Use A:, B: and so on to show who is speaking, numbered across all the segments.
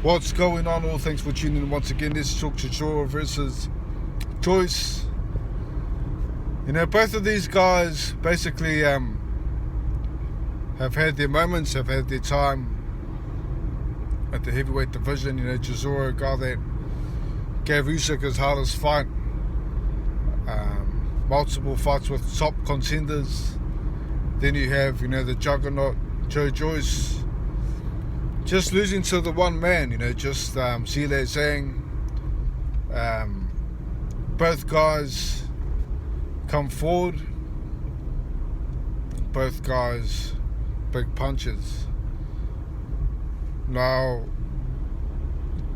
A: What's going on? All thanks for tuning in once again. This is Chisora versus Joyce. Both of these guys basically have had their moments, have had their time at the heavyweight division. Chisora, a guy that gave Usyk his hardest fight, multiple fights with top contenders. Then you have, the juggernaut Joyce, just losing to the one man, Zhile Zhang. Both guys come forward. Both guys big punches. Now,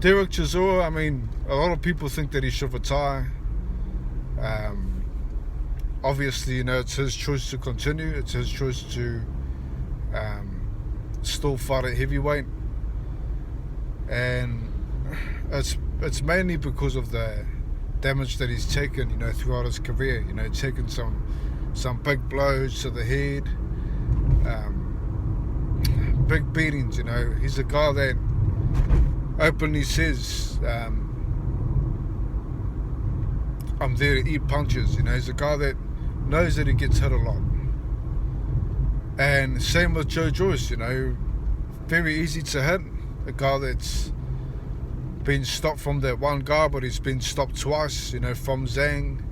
A: Derek Chisora, a lot of people think that he should retire. Obviously, it's his choice to continue. It's his choice to still fight at heavyweight, and it's mainly because of the damage that he's taken, throughout his career. Taken some big blows to the head, big beatings. He's a guy that openly says, I'm there to eat punches. He's a guy that knows that he gets hit a lot. And same with Joyce, very easy to hit. A guy that's been stopped from that one guy, but he's been stopped twice, from Zhang.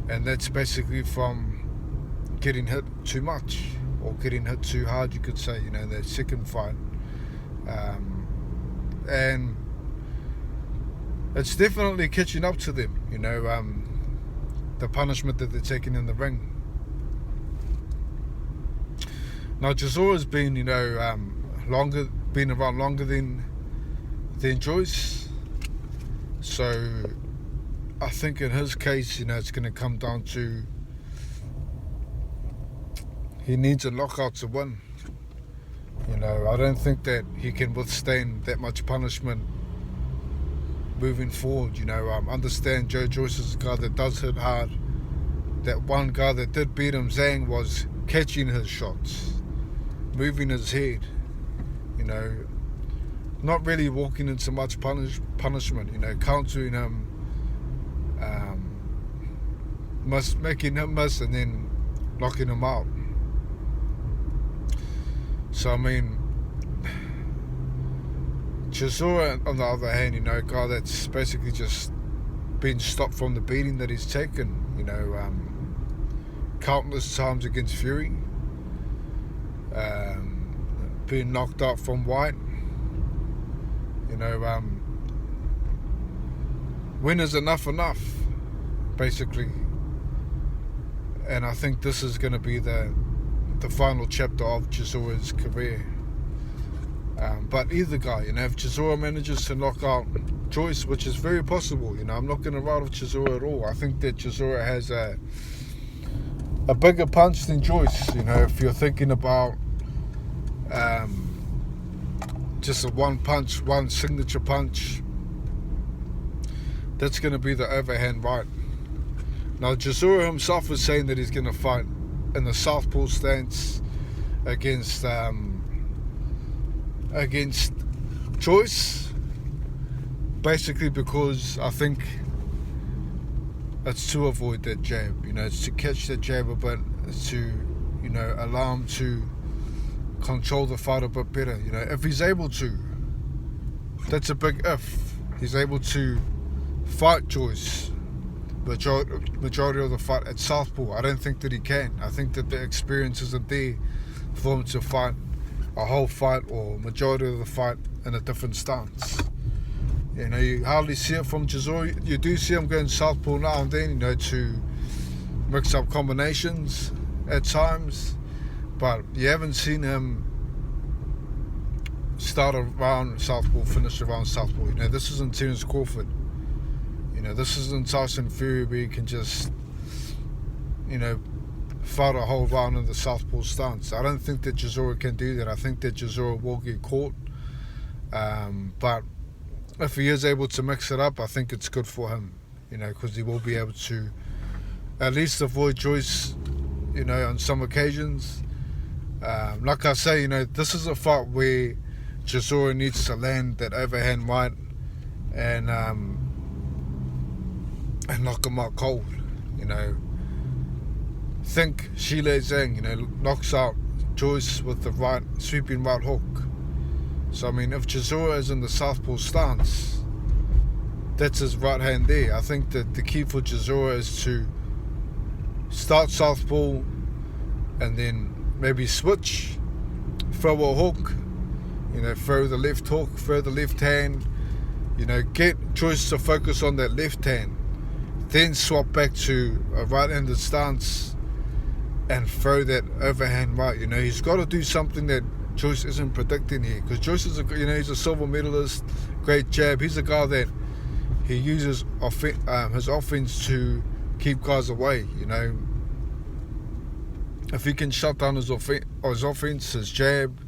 A: And that's basically from getting hit too much, or getting hit too hard, you could say, that second fight. And it's definitely catching up to them, the punishment that they're taking in the ring. Now, Chisora's been, been around longer than Joyce. So I think in his case, it's going to come down to he needs a knockout to win. I don't think that he can withstand that much punishment moving forward. Understand Joyce is a guy that does hit hard. That one guy that did beat him, Zhang, was catching his shots, moving his head, not really walking into much punishment, countering him, making him miss and then knocking him out. So, Chisora, on the other hand, a guy that's basically just been stopped from the beating that he's taken, countless times against Fury, being knocked out from White, when is enough, basically. And I think this is going to be the final chapter of Chisora's career. But either guy, if Chisora manages to knock out Joyce, which is very possible, I'm not going to write off Chisora at all. I think that Chisora has a bigger punch than Joyce. If you're thinking about just a one signature punch, that's going to be the overhand right. Now, Chisora himself is saying that he's going to fight in the southpaw stance against Joyce, basically because I think it's to avoid that jab. It's to catch that jab a bit. It's to, allow him to control the fight a bit better. If he's able to, that's a big if. He's able to fight Joyce majority of the fight at southpaw. I don't think that he can. I think that the experience isn't there for him to fight a whole fight or majority of the fight in a different stance. You hardly see it from Chisora. You do see him going southpaw now and then, to mix up combinations at times, but you haven't seen him start around southpaw, finish around southpaw. This isn't Terence Crawford. This isn't Tyson Fury where you can just, fight a whole round in the southpaw stance. I don't think that Chisora can do that. I think that Chisora will get caught. But if he is able to mix it up, I think it's good for him, because he will be able to at least avoid Joyce, on some occasions. Like I say, this is a fight where Chisora needs to land that overhand right and knock him out cold. Think Shile Zhang, knocks out Joyce with the right sweeping right hook. So if Chisora is in the southpaw stance, that's his right hand there. I think that the key for Chisora is to start southpaw and then maybe switch, throw a hook, throw the left hook, throw the left hand, get Joyce to focus on that left hand, then swap back to a right-handed stance and throw that overhand right. He's got to do something that Joyce isn't predicting here, because Joyce is he's a silver medalist, great jab. He's a guy that he uses his offense to keep guys away. If he can shut down his offense, his jab,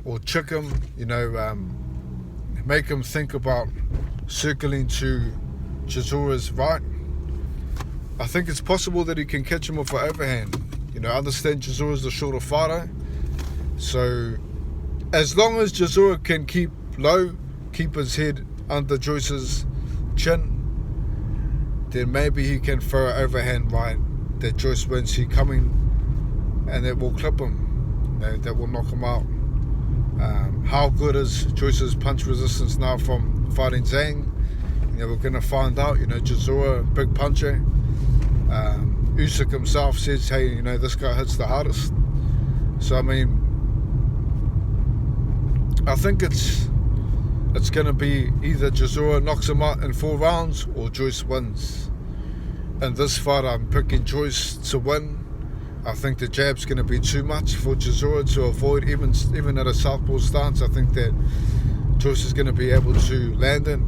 A: or trick him, make him think about circling to Chisora's right, I think it's possible that he can catch him with an overhand. I understand Chisora's the shorter fighter, so as long as Chisora can keep low, keep his head under Joyce's chin, then maybe he can throw an overhand right that Joyce won't see coming, and that will clip him, that will knock him out. How good is Joyce's punch resistance now from fighting Zhang? We're going to find out. Chisora, big puncher. Usyk himself says, hey, this guy hits the hardest. So I think it's going to be either Chisora knocks him out in 4 rounds or Joyce wins. In this fight, I'm picking Joyce to win. I think the jab's going to be too much for Chisora to avoid, even at a southpaw stance. I think that Joyce is going to be able to land it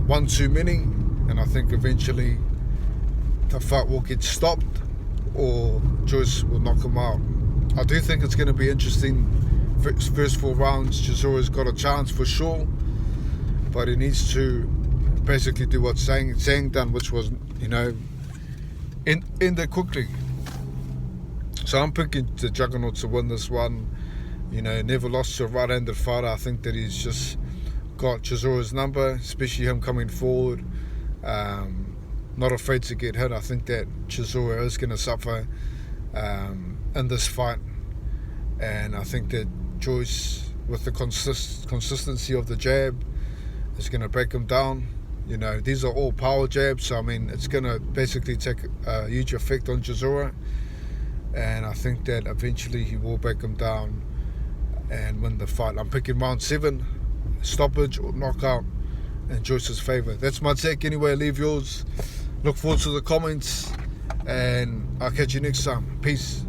A: one too many, and I think eventually the fight will get stopped or Joyce will knock him out. I do think it's going to be interesting. First 4 rounds, Chisora's got a chance for sure, but he needs to basically do what Zhang done, which was, end it quickly. So I'm picking the Juggernaut to win this one. Never lost to a right-handed fighter. I think that he's just got Chisora's number, especially him coming forward. Not afraid to get hit. I think that Chisora is going to suffer in this fight. And I think that Joyce, with the consistency of the jab, is going to break him down. These are all power jabs, so it's going to basically take a huge effect on Chisora. And I think that eventually he will break him down and win the fight. I'm picking round 7, stoppage or knockout in Joyce's favour. That's my take anyway. Leave yours. Look forward to the comments, and I'll catch you next time. Peace.